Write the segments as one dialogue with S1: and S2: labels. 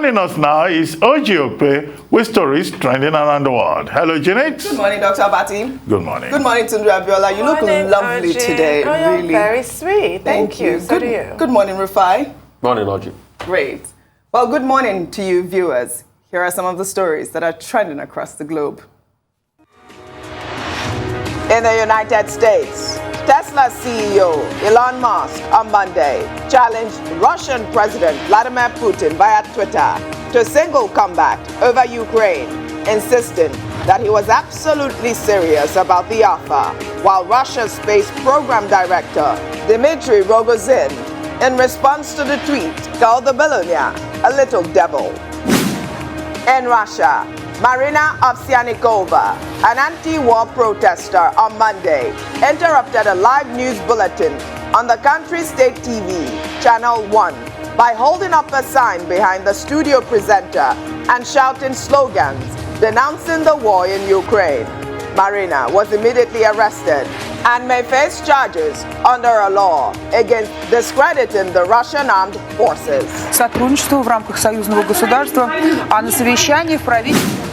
S1: Joining us now is Okpe with stories trending around the world. Hello, Janet.
S2: Good morning, Dr. Abati.
S1: Good morning.
S2: Good morning, Tunde Abiola. You look lovely today.
S3: Oh,
S2: really.
S3: Very sweet. Thank you. So do you.
S2: Good morning, Rufai.
S4: Morning, Audrey.
S2: Great. Well, good morning to you, viewers. Here are some of the stories that are trending across the globe. In the United States, Tesla CEO Elon Musk on Monday challenged Russian President Vladimir Putin via Twitter to a single combat over Ukraine, insisting that he was absolutely serious about the offer, while Russia's space program director Dmitry Rogozin, in response to the tweet, called the billionaire a little devil. In Russia, Marina Ovsyannikova, an anti-war protester, on Monday interrupted a live news bulletin on the country's state TV, Channel 1, by holding up a sign behind the studio presenter and shouting slogans denouncing the war in Ukraine. Marina was immediately arrested and may face charges under a law against discrediting the Russian armed forces.
S5: Сотрудничество в рамках союзного государства, а на совещании в правительстве.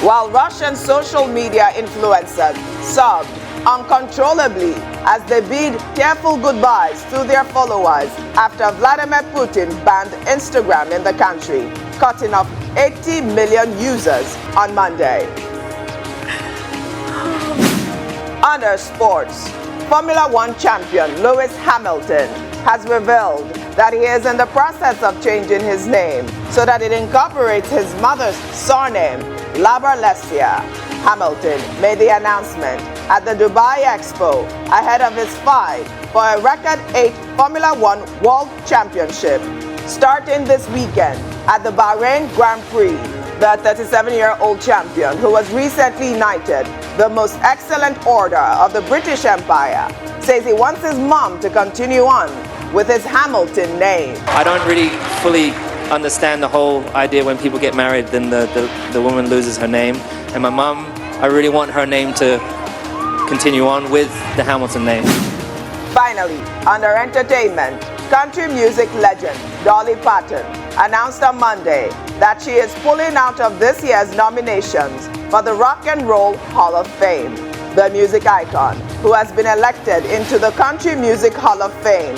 S2: While Russian social media influencers sobbed uncontrollably as they bid tearful goodbyes to their followers after Vladimir Putin banned Instagram in the country, cutting off 80 million users on Monday. Under sports, Formula One champion Lewis Hamilton has revealed that he is in the process of changing his name so that it incorporates his mother's surname, Labarlesia. Hamilton made the announcement at the Dubai Expo ahead of his fight for a record 8 Formula One World Championship, starting this weekend at the Bahrain Grand Prix. The 37-year-old champion, who was recently knighted the Most Excellent Order of the British Empire, says he wants his mom to continue on with his Hamilton name.
S6: I don't really fully understand the whole idea when people get married, then the woman loses her name. And my mom, I really want her name to continue on with the Hamilton name.
S2: Finally, under entertainment, country music legend Dolly Parton announced on Monday that she is pulling out of this year's nominations for the Rock and Roll Hall of Fame. The music icon, who has been elected into the Country Music Hall of Fame,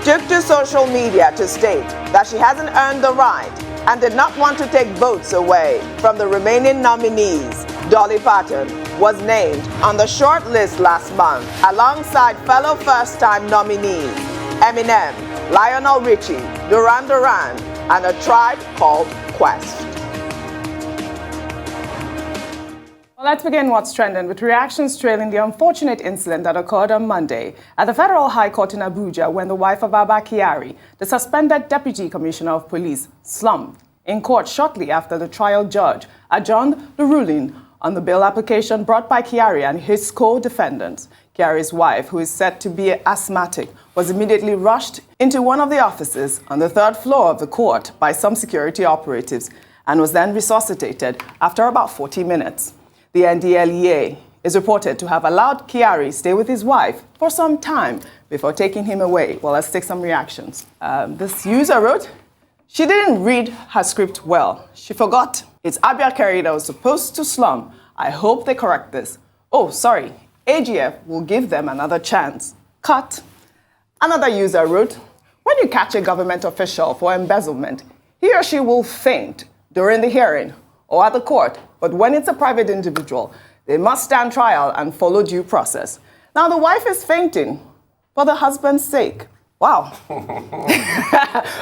S2: took to social media to state that she hasn't earned the right and did not want to take votes away from the remaining nominees. Dolly Parton was named on the short list last month alongside fellow first-time nominees Eminem, Lionel Richie, Duran Duran, and A Tribe Called Quest. Well, let's begin what's trending with reactions trailing the unfortunate incident that occurred on Monday at the Federal High Court in Abuja when the wife of Abba Kyari, the suspended Deputy Commissioner of Police, slumped in court shortly after the trial judge adjourned the ruling on the bail application brought by Kyari and his co-defendants. Kyari's wife, who is said to be asthmatic, was immediately rushed into one of the offices on the third floor of the court by some security operatives and was then resuscitated after about 40 minutes. The NDLEA is reported to have allowed Kyari stay with his wife for some time before taking him away. Well, let's take some reactions. This user wrote, she didn't read her script well. She forgot. It's Abba Kyari that was supposed to slum. I hope they correct this. Oh, sorry. AGF will give them another chance. Cut. Another user wrote, when you catch a government official for embezzlement, he or she will faint during the hearing or at the court. But when it's a private individual, they must stand trial and follow due process. Now the wife is fainting for the husband's sake. Wow.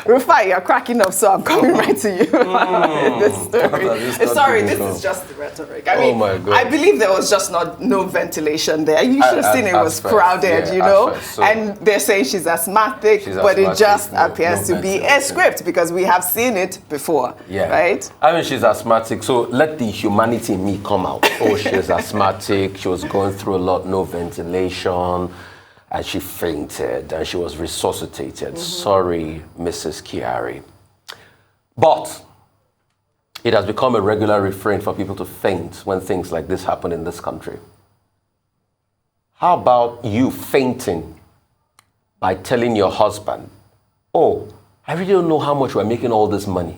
S2: Rufai, you're cracking up, so I'm coming right to you. This story. Sorry, this is just the rhetoric. I mean, I believe there was just no ventilation there. You should have seen it was crowded, you know. And they're saying she's asthmatic, but it just appears to be a script because we have seen it before, right?
S4: I mean, she's asthmatic, so let the humanity in me come out. Oh, she's asthmatic, she was going through a lot, no ventilation. And she fainted and she was resuscitated. Sorry, Mrs. Kyari. But it has become a regular refrain for people to faint when things like this happen in this country. How about you fainting by telling your husband, oh, I really don't know how much we're making all this money.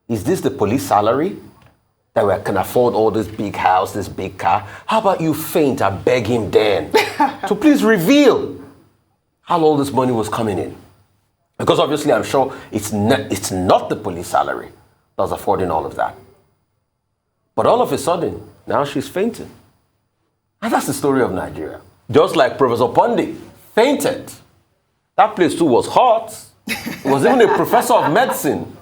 S4: Is this the police salary? That we can afford all this big house, this big car? How about you faint and beg him then to please reveal how all this money was coming in? Because obviously I'm sure it's not the police salary that was affording all of that. But all of a sudden, now she's fainting. And that's the story of Nigeria. Just like Professor Ponde fainted. That place too was hot. It was even a professor of medicine.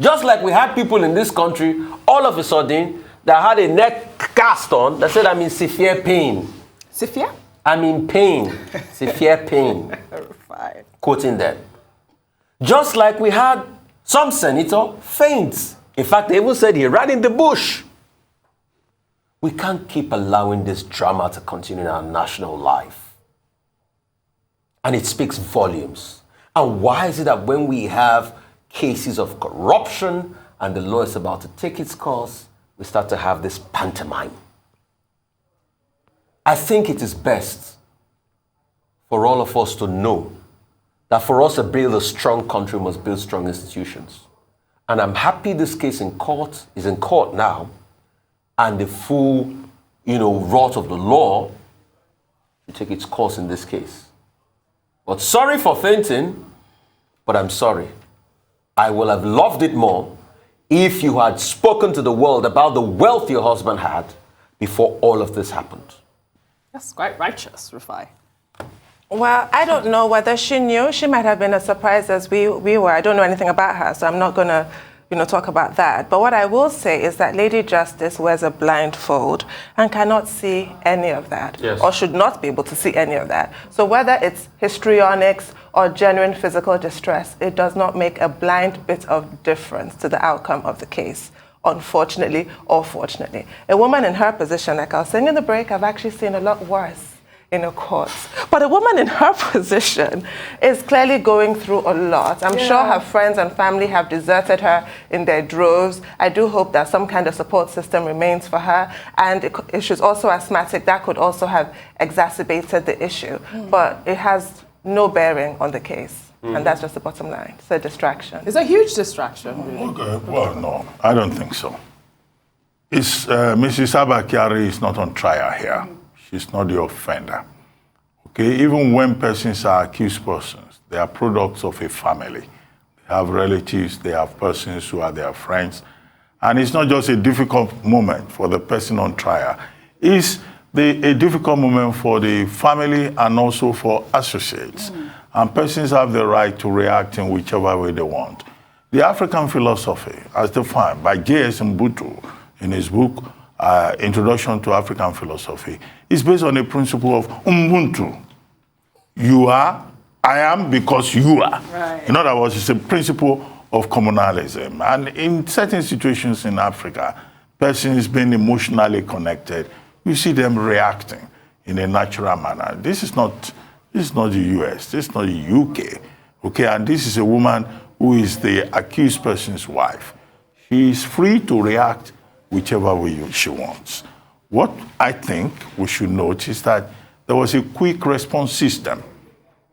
S4: Just like we had people in this country, all of a sudden, that had a neck cast on that said, I'm in severe pain.
S2: Severe?
S4: I'm in pain. Severe pain.
S2: Fine.
S4: Quoting them. Just like we had some senator faint. In fact, they even said he ran in the bush. We can't keep allowing this drama to continue in our national life. And it speaks volumes. And why is it that when we have cases of corruption and the law is about to take its course, we start to have this pantomime? I think it is best for all of us to know that for us to build a strong country, we must build strong institutions. And I'm happy this case is in court now, and the full, wrath of the law will take its course in this case. But sorry for fainting, but I'm sorry. I will have loved it more if you had spoken to the world about the wealth your husband had before all of this happened.
S2: That's quite righteous, Rufai.
S3: Well, I don't know whether she knew. She might have been as surprised as we were. I don't know anything about her, so I'm not going to talk about that. But what I will say is that Lady Justice wears a blindfold and cannot see any of that,
S4: yes,
S3: or should not be able to see any of that. So whether it's histrionics or genuine physical distress, it does not make a blind bit of difference to the outcome of the case, unfortunately or fortunately. A woman in her position, like I was saying in the break, I've actually seen a lot worse in a court. But a woman in her position is clearly going through a lot. I'm sure her friends and family have deserted her in their droves. I do hope that some kind of support system remains for her. And if she's also asthmatic, that could also have exacerbated the issue. But it has no bearing on the case. And that's just the bottom line. It's a distraction.
S2: It's a huge distraction, really.
S1: Okay, well, no, I don't think so. Mrs. Abba Kyari is not on trial here. She's not the offender. Okay, even when persons are accused persons, they are products of a family. They have relatives, they have persons who are their friends. And it's not just a difficult moment for the person on trial. It's a difficult moment for the family and also for associates. And persons have the right to react in whichever way they want. The African philosophy, as defined by J.S. Mbutu in his book, Introduction to African Philosophy, is based on a principle of Ubuntu. You are, I am because you are.
S2: Right.
S1: In other words, it's a principle of communalism. And in certain situations in Africa, persons being emotionally connected, you see them reacting in a natural manner. This is not the US, this is not the UK. Okay, and this is a woman who is the accused person's wife. She is free to react whichever way she wants. What I think we should note is that there was a quick response system.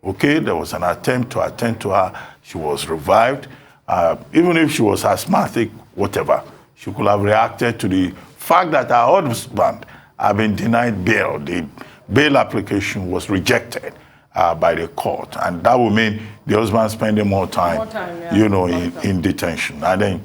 S1: Okay, there was an attempt to attend to her. She was revived. Even if she was asthmatic, whatever, she could have reacted to the fact that her husband had been denied bail. The bail application was rejected by the court. And that would mean the husband spending more time in detention. And then,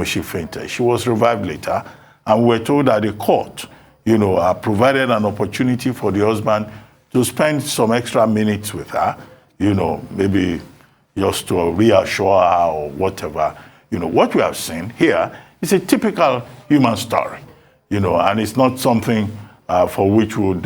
S1: she fainted. She was revived later, and we were told that the court, provided an opportunity for the husband to spend some extra minutes with her, maybe just to reassure her or whatever. What we have seen here is a typical human story, and it's not something for which would,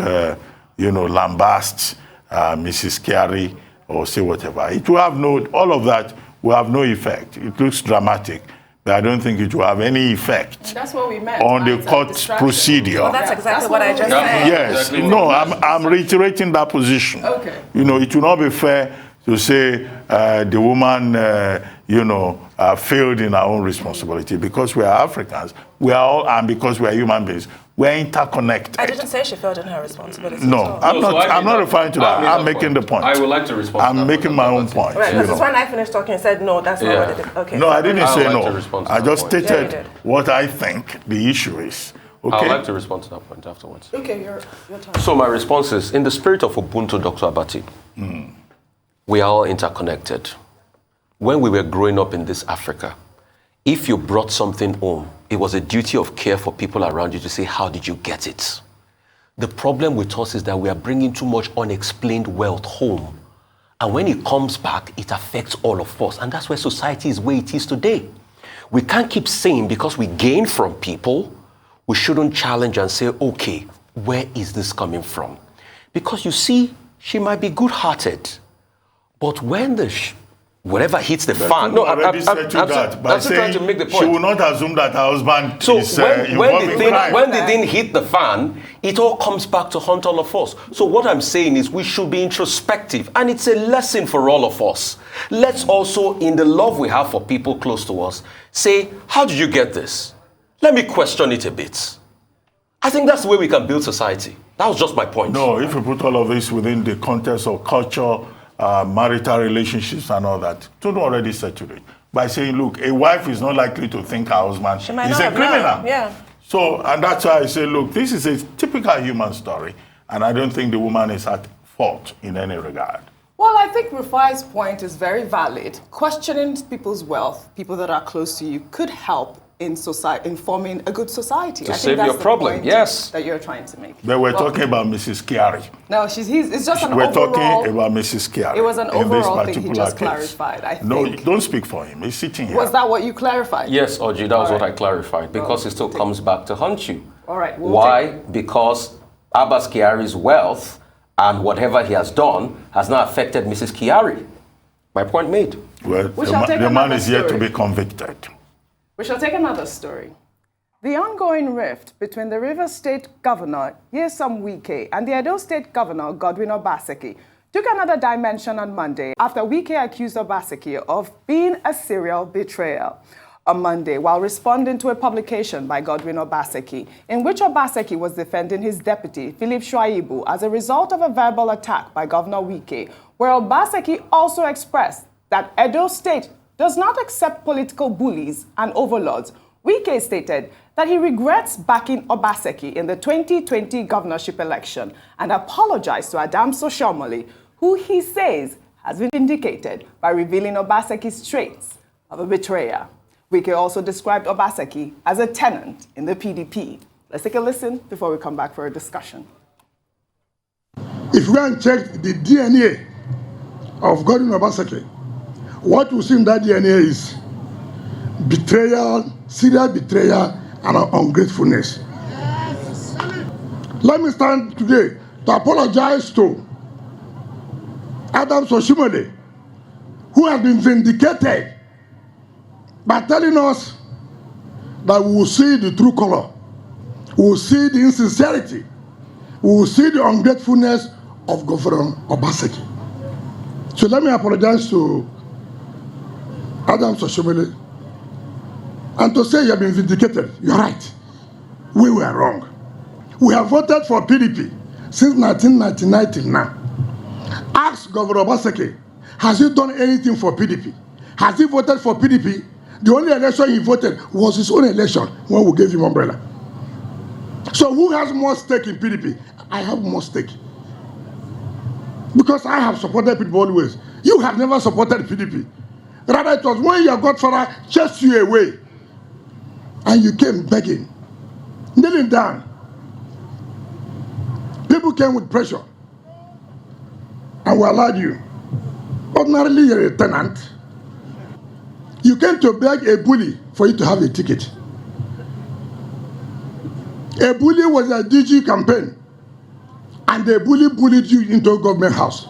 S1: lambast Mrs. Kyari or say whatever. It will have all of that will have no effect. It looks dramatic, but I don't think it will have any effect on the court procedure.
S3: Well, that's exactly what I just said.
S1: Yes, no, I'm reiterating that position.
S2: Okay.
S1: It will not be fair to say the woman, failed in her own responsibility because we are Africans. We are all, and because we are human beings, We're interconnected.
S3: I didn't say she failed in her responsibility.
S1: No, I'm not referring to that. I'm making the point.
S4: I would like to respond.
S1: I'm making my own point.
S3: Right, because when I finished talking, I said, no, that's not what it is. Okay.
S1: No, I didn't say no. I just stated what I think the issue is. Okay?
S4: I'd like to respond to that point afterwards.
S2: Okay, your turn.
S4: So my response is, in the spirit of Ubuntu, Dr. Abati, we are all interconnected. When we were growing up in this Africa, if you brought something home, it was a duty of care for people around you to say, how did you get it? The problem with us is that we are bringing too much unexplained wealth home. And when it comes back, it affects all of us. And that's where society is where it is today. We can't keep saying because we gain from people, we shouldn't challenge and say, okay, where is this coming from? Because you see, she might be good-hearted, but when whatever hits the fan.
S1: No, I'm trying
S4: to make the point.
S1: She will not assume that her husband is
S4: when the thing hit the fan, it all comes back to haunt all of us. So what I'm saying is we should be introspective, and it's a lesson for all of us. Let's also, in the love we have for people close to us, say, how did you get this? Let me question it a bit. I think that's the way we can build society. That was just my point.
S1: No, if you put all of this within the context of culture, marital relationships and all that, don't already settle it by saying, look, a wife is not likely to think her husband is a criminal.
S3: Yeah.
S1: So, and that's why I say, look, this is a typical human story, and I don't think the woman is at fault in any regard.
S2: Well, I think Rufai's point is very valid. Questioning people's wealth, people that are close to you, could help in forming a good society.
S4: To save your problem, yes.
S2: That you're trying to make.
S1: But we're talking about Mrs. Kyari.
S2: No, it's just an overall.
S1: We're talking about Mrs. Kyari.
S2: It was an overall thing he just clarified, I think.
S1: No, don't speak for him. He's sitting here.
S2: Was that what you clarified?
S4: Yes, Oji, that was what I clarified, because it still comes back to haunt you.
S2: All right.
S4: Why? Because Abba Kyari's wealth and whatever he has done has not affected Mrs. Kyari. My point made.
S1: Well, the man is yet to be convicted.
S2: We shall take another story. The ongoing rift between the Rivers State Governor Nyesom Wike and the Edo State Governor Godwin Obaseki took another dimension on Monday after Wike accused Obaseki of being a serial betrayer. On Monday, while responding to a publication by Godwin Obaseki, in which Obaseki was defending his deputy, Philip Shuaibu, as a result of a verbal attack by Governor Wike, where Obaseki also expressed that Edo State does not accept political bullies and overlords, Wike stated that he regrets backing Obaseki in the 2020 governorship election and apologized to Adams Oshiomhole, who he says has been vindicated by revealing Obaseki's traits of a betrayer. Wike also described Obaseki as a tenant in the PDP. Let's take a listen before we come back for a discussion.
S7: If we can check the DNA of Godwin Obaseki, what we see in that DNA is betrayal, serial betrayal, and ungratefulness. Yes. Let me stand today to apologize to Adams Oshiomhole, who has been vindicated by telling us that we will see the true color, we will see the insincerity, we will see the ungratefulness of Governor Obaseki. So let me apologize to Adams Oshiomhole and to say you have been vindicated. You're right. We were wrong. We have voted for PDP since 1999 till now. Ask Governor Obaseki, has he done anything for PDP? Has he voted for PDP? The only election he voted was his own election when we gave him umbrella. So who has more stake in PDP? I have more stake. Because I have supported PDP always. You have never supported PDP. Rather, it was when your godfather chased you away and you came begging, kneeling down. People came with pressure and we allowed you. Ordinarily, you're a tenant. You came to beg a bully for you to have a ticket. A bully was a DG campaign, and the bully bullied you into a government house.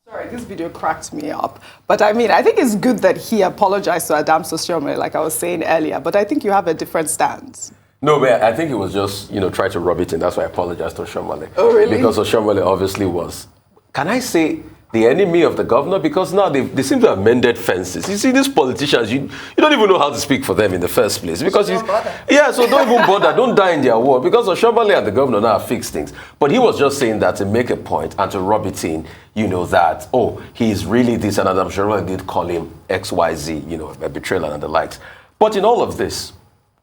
S2: Sorry, this video cracked me up. But I mean, I think it's good that he apologized to Adams Oshiomhole, like I was saying earlier, but I think you have a different stance.
S4: No, but I think he was just, trying to rub it in. That's why I apologized to Oshiomhole.
S2: Oh, really?
S4: Because Oshiomhole obviously was. Can I say the enemy of the governor? Because now they seem to have mended fences. You see, these politicians, you don't even know how to speak for them in the first place. Because so don't even bother. Don't die in their war. Because Oshomole and the governor now have fixed things. But he was just saying that to make a point and to rub it in, that, he's really this, and I'm sure I did call him XYZ, a betrayal and the likes. But in all of this,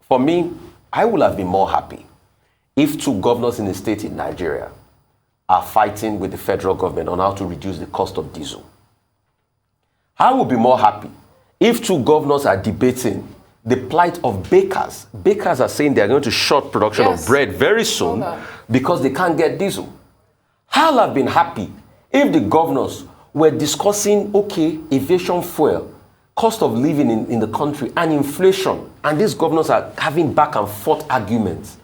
S4: for me, I would have been more happy if 2 governors in a state in Nigeria are fighting with the federal government on how to reduce the cost of diesel. I would be more happy if 2 governors are debating the plight of bakers. Bakers are saying they are going to short production of bread very soon because they can't get diesel. I'll have been happy if the governors were discussing, aviation fuel, cost of living in the country, and inflation, and these governors are having back and forth arguments.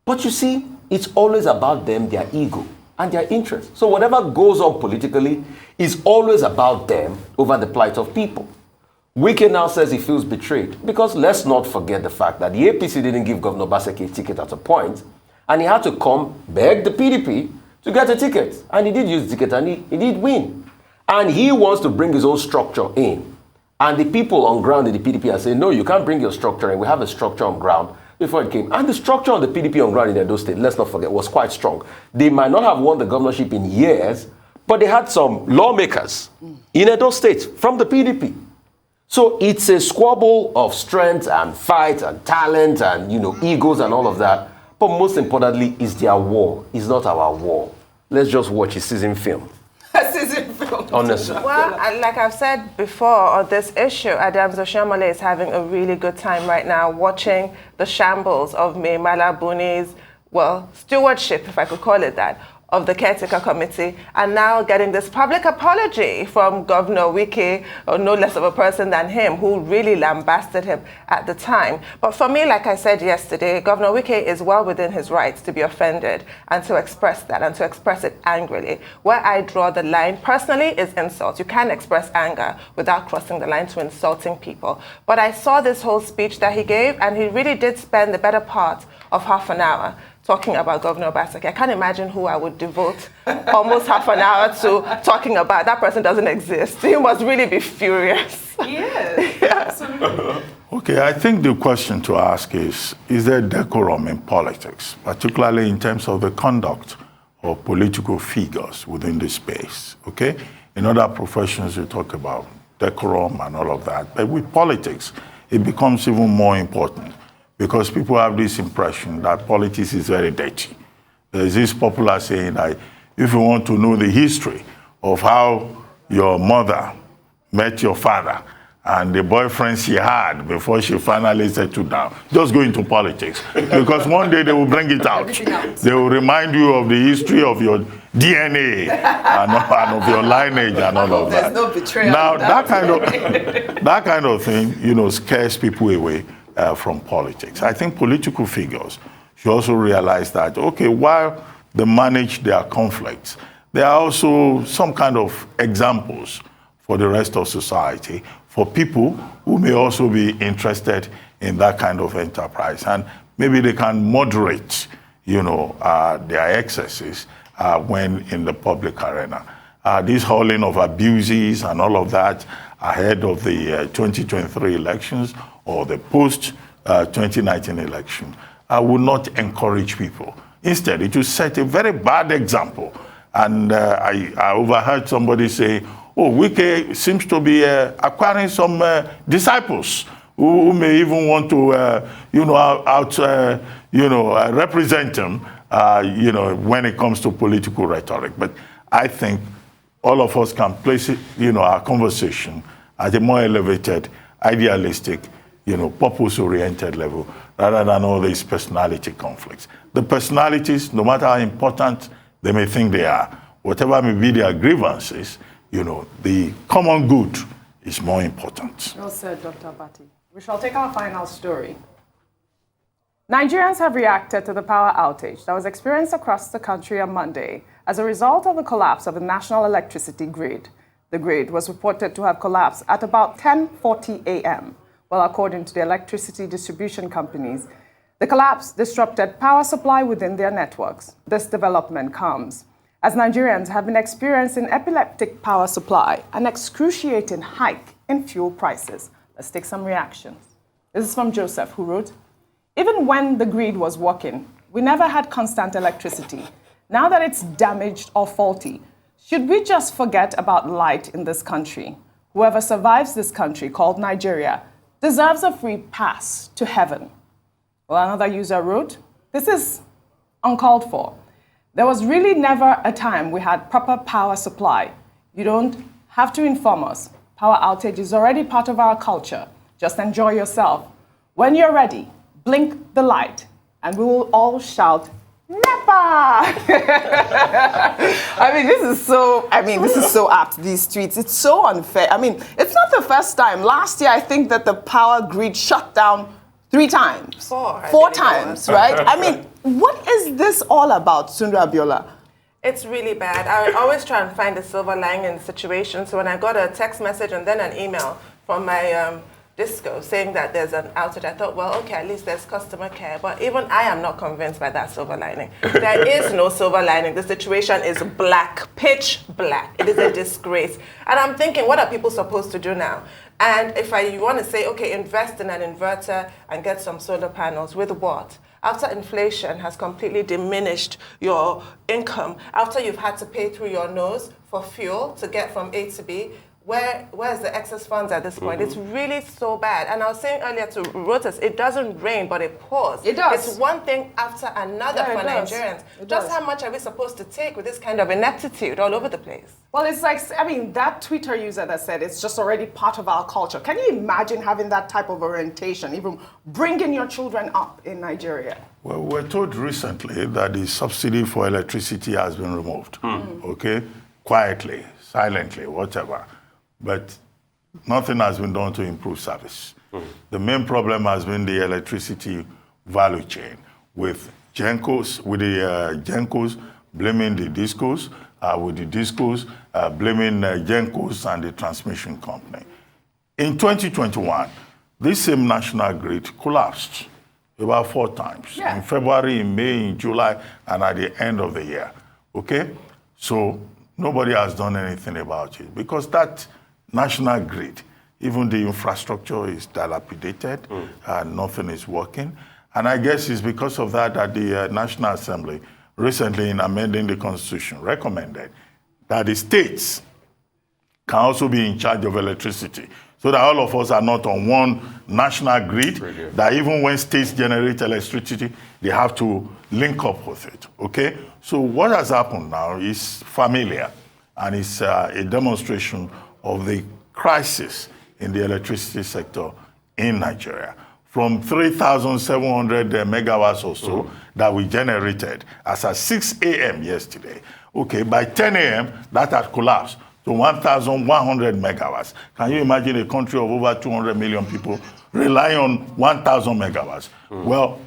S4: But you see, it's always about them, their ego, and their interests. So whatever goes on politically is always about them over the plight of people. Wike now says he feels betrayed because let's not forget the fact that the APC didn't give Governor Obaseki a ticket at a point, and he had to come beg the PDP to get a ticket. And he did use the ticket, and he did win. And he wants to bring his own structure in. And the people on ground in the PDP are saying, no, you can't bring your structure in. We have a structure on ground. Before it came. And the structure on the PDP on ground in Edo State, let's not forget, was quite strong. They might not have won the governorship in years, but they had some lawmakers in Edo State from the PDP. So it's a squabble of strength and fight and talent and, egos and all of that. But most importantly, it's their war. It's not our war. Let's just watch a season film. Honestly.
S3: Well, like I've said before on this issue, Adams Oshomole is having a really good time right now watching the shambles of Mai Mala Buni's, stewardship, if I could call it that, of the caretaker committee, and now getting this public apology from Governor Wike, or no less of a person than him, who really lambasted him at the time. But for me, like I said yesterday, Governor Wike is well within his rights to be offended and to express that and to express it angrily. Where I draw the line personally is insult. You can't express anger without crossing the line to insulting people. But I saw this whole speech that he gave, and he really did spend the better part of half an hour talking about Governor Obaseki. I can't imagine who I would devote almost half an hour to talking about. That person doesn't exist. He must really be furious.
S2: Yes, absolutely.
S1: Okay, I think the question to ask is there decorum in politics, particularly in terms of the conduct of political figures within the space, okay? In other professions, you talk about decorum and all of that, but with politics, it becomes even more important, because people have this impression that politics is very dirty. There's this popular saying that if you want to know the history of how your mother met your father and the boyfriend she had before she finally settled down, just go into politics. Because one day they will bring it out. They will remind you of the history of your DNA and of your lineage and all of that.
S2: There's no betrayal.
S1: Now, that kind of thing, scares people away from politics. I think political figures should also realize that, okay, while they manage their conflicts, there are also some kind of examples for the rest of society, for people who may also be interested in that kind of enterprise. And maybe they can moderate, their excesses when in the public arena. This hauling of abuses and all of that ahead of the 2023 elections or the post-2019 election, I would not encourage people. Instead, it will set a very bad example. And I overheard somebody say, Wike seems to be acquiring some disciples who may even want to, represent him, when it comes to political rhetoric. But I think all of us can place it, our conversation at a more elevated, idealistic, purpose-oriented level, rather than all these personality conflicts. The personalities, no matter how important they may think they are, whatever may be their grievances, the common good is more important.
S2: Well said, Dr. Abati. We shall take our final story. Nigerians have reacted to the power outage that was experienced across the country on Monday as a result of the collapse of the national electricity grid. The grid was reported to have collapsed at about 10:40 a.m. Well, according to the electricity distribution companies, the collapse disrupted power supply within their networks. This development comes as Nigerians have been experiencing epileptic power supply and excruciating hike in fuel prices. Let's take some reactions. This is from Joseph, who wrote, "Even when the grid was working, we never had constant electricity. Now that it's damaged or faulty, should we just forget about light in this country? Whoever survives this country called Nigeria deserves a free pass to heaven." Well, another user wrote, "This is uncalled for. There was really never a time we had proper power supply. You don't have to inform us. Power outage is already part of our culture. Just enjoy yourself. When you're ready, blink the light, and we will all shout, NEPA!" This is so apt, these tweets. It's so unfair. It's not the first time. Last year, I think that the power grid shut down 3 times. Four times, right? What is this all about, Sundra Abiola?
S3: It's really bad. I always try and find the silver lining in the situation. So when I got a text message and then an email from my disco saying that there's an outage, I thought, well, okay, at least there's customer care. But even I am not convinced by that silver lining. There is no silver lining. The situation is black, pitch black. It is a disgrace. And I'm thinking, what are people supposed to do now? And if you want to say, okay, invest in an inverter and get some solar panels, with what? After inflation has completely diminished your income, after you've had to pay through your nose for fuel to get from A to B, where's the excess funds at this point? It's really so bad. And I was saying earlier to Rotas, it doesn't rain, but it pours.
S2: It does.
S3: It's one thing after another for Nigerians. Just how much are we supposed to take with this kind of ineptitude all over the place?
S2: Well, it's like, that Twitter user that said it's just already part of our culture. Can you imagine having that type of orientation, even bringing your children up in Nigeria?
S1: Well, we're told recently that the subsidy for electricity has been removed, okay? Quietly, silently, whatever. But nothing has been done to improve service. The main problem has been the electricity value chain, with Gencos, blaming the discos, with the discos blaming Gencos and the transmission company. In 2021, this same national grid collapsed about 4 times.
S2: Yeah.
S1: In February, in May, in July, and at the end of the year. Okay? So nobody has done anything about it because that national grid, even the infrastructure is dilapidated, and nothing is working. And I guess it's because of that that the National Assembly recently, in amending the Constitution, recommended that the states can also be in charge of electricity, so that all of us are not on one national grid, that even when states generate electricity, they have to link up with it, okay? So what has happened now is familiar, and it's a demonstration of the crisis in the electricity sector in Nigeria. From 3,700 megawatts or so that we generated as at 6 a.m. yesterday, okay, by 10 a.m. that had collapsed to 1,100 megawatts. Can you imagine a country of over 200 million people relying on 1,000 megawatts? Well,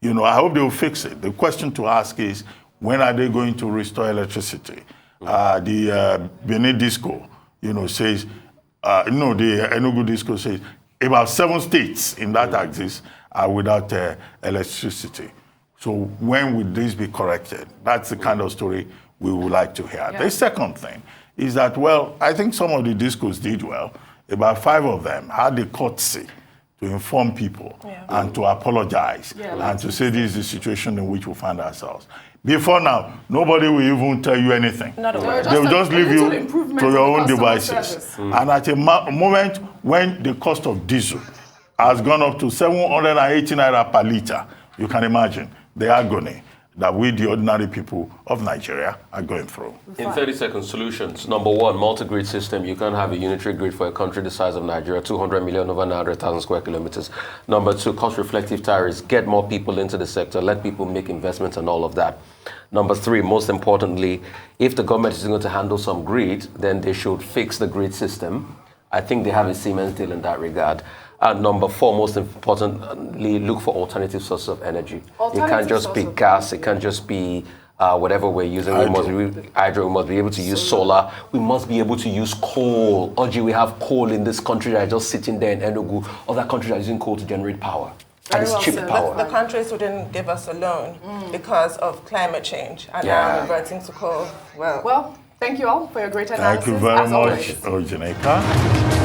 S1: I hope they will fix it. The question to ask is, when are they going to restore electricity? The Benin Disco, says, the Enugu Disco says about 7 states in that axis are without electricity. So when will this be corrected? That's the kind of story we would like to hear. Yeah. The second thing is that, well, I think some of the discos did well. About 5 of them had the courtesy to inform people and to apologize and to say this is the situation in which we find ourselves. Before now, nobody will even tell you anything. They will just leave you to your own devices. And at a moment when the cost of diesel has gone up to 780 naira per liter, you can imagine the agony that we, the ordinary people of Nigeria, are going through.
S4: In 30 seconds, solutions. Number 1, multi-grid system. You can't have a unitary grid for a country the size of Nigeria, 200 million over 900,000 square kilometers. Number 2, cost-reflective tariffs. Get more people into the sector. Let people make investments and all of that. Number 3, most importantly, if the government is going to handle some grid, then they should fix the grid system. I think they have a Siemens deal in that regard. And number 4, most importantly, look for alternative sources of energy. It can't just be gas. It can't just be whatever we're using. Hydro. We must be able to use solar. We must be able to use coal. We have coal in this country that is just sitting there in Enugu. Other countries are using coal to generate power. And it's
S2: well
S4: cheap
S2: said.
S4: power.
S3: The countries who didn't give us a loan because of climate change and now reverting to coal.
S2: Well, thank you all for your great analysis.
S1: Thank you very
S2: as
S1: much,
S2: always.
S1: Ojeneka.